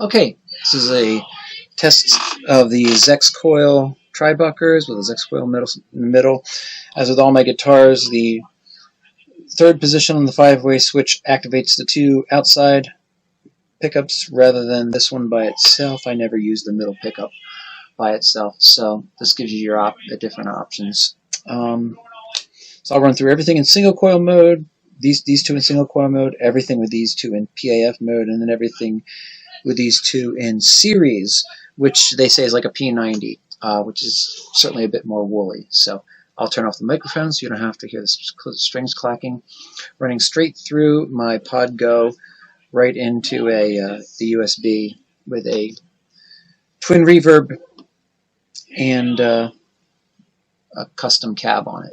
Okay, this is a test of the Zexcoil Tribuckers with a Zexcoil in the middle. As with all my guitars, the third position on the 5-way switch activates the two outside pickups rather than this one by itself. I never use the middle pickup by itself, so this gives you your different options. So I'll run through everything in single coil mode, these two in single coil mode, everything with these two in PAF mode, and then everything with these two in series, which they say is like a P90, which is certainly a bit more woolly. So I'll turn off the microphone so you don't have to hear the strings clacking. Running straight through my Pod Go right into the USB with a twin reverb and a custom cab on it.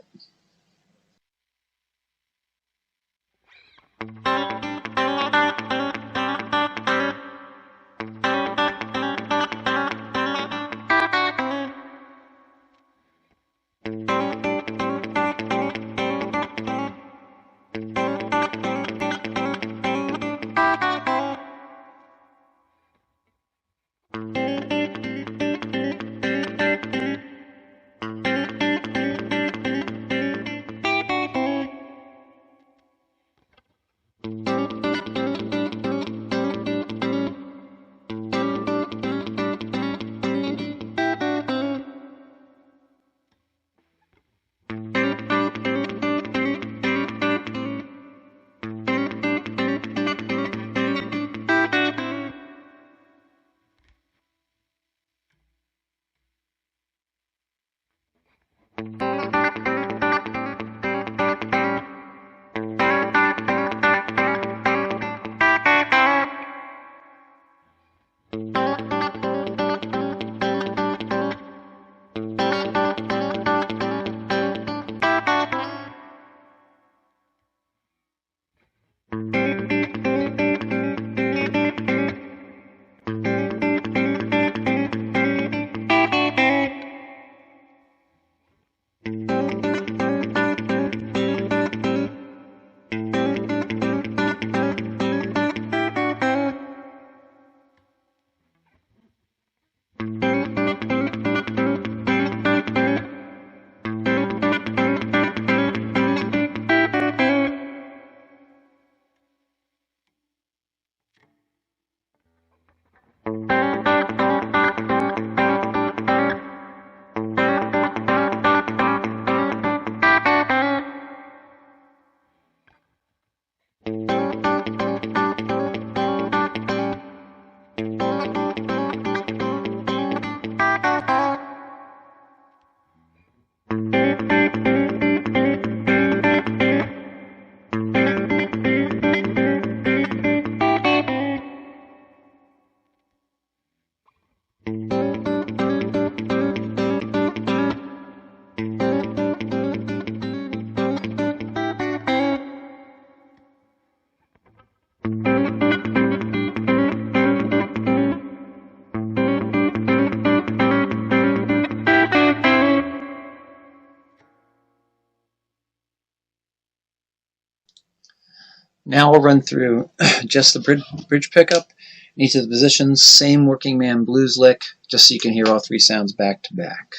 Now we'll run through just the bridge pickup in each of the positions, same working man blues lick, just so you can hear all three sounds back to back.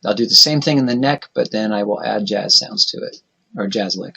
I'll do the same thing in the neck, but then I will add jazz sounds to it, or jazz lick.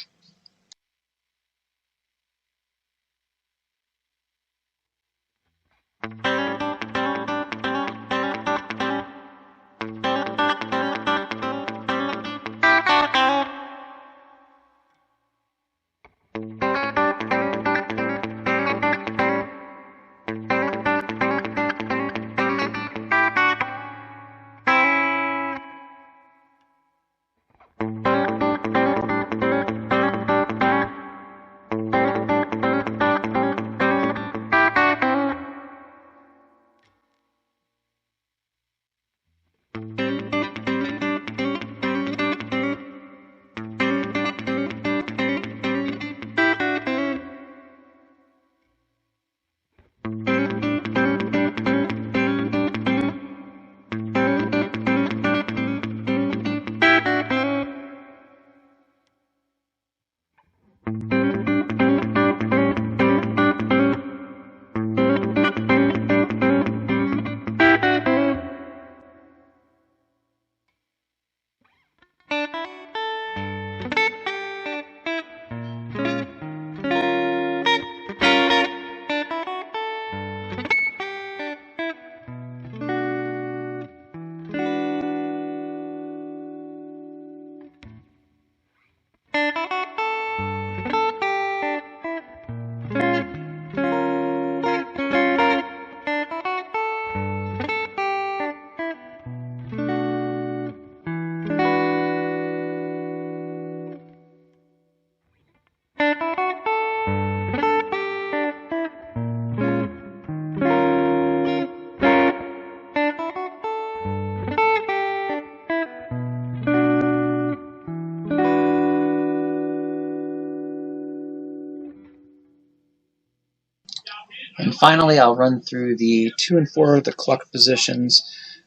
finally, I'll run through the 2 and 4, the cluck positions,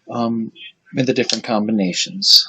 in the different combinations.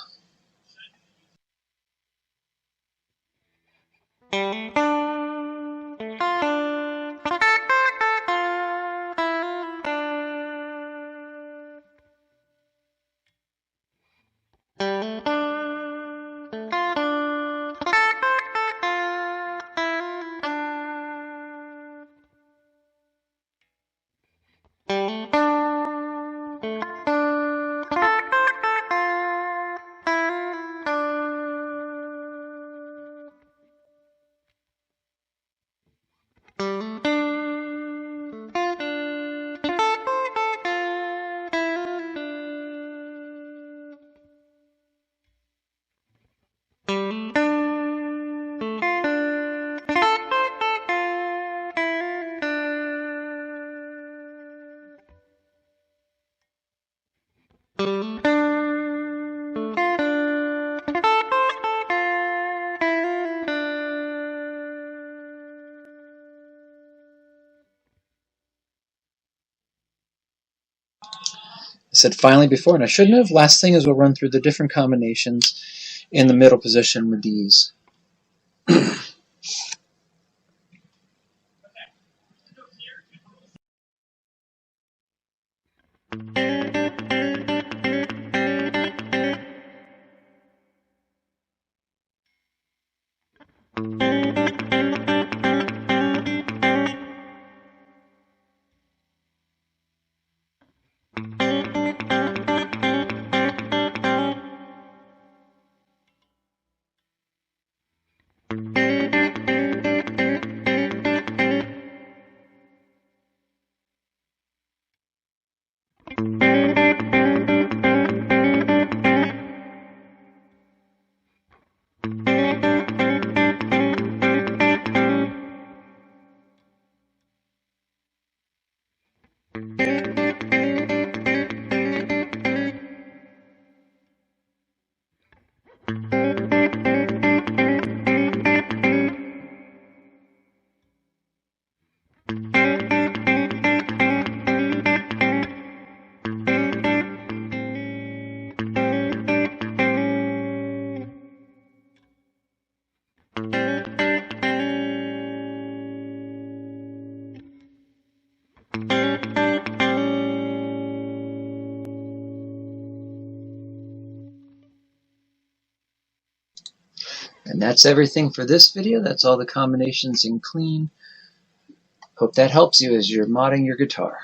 I said finally before, and I shouldn't have. Last thing is we'll run through the different combinations in the middle position with these. And that's everything for this video. That's all the combinations in clean. Hope that helps you as you're modding your guitar.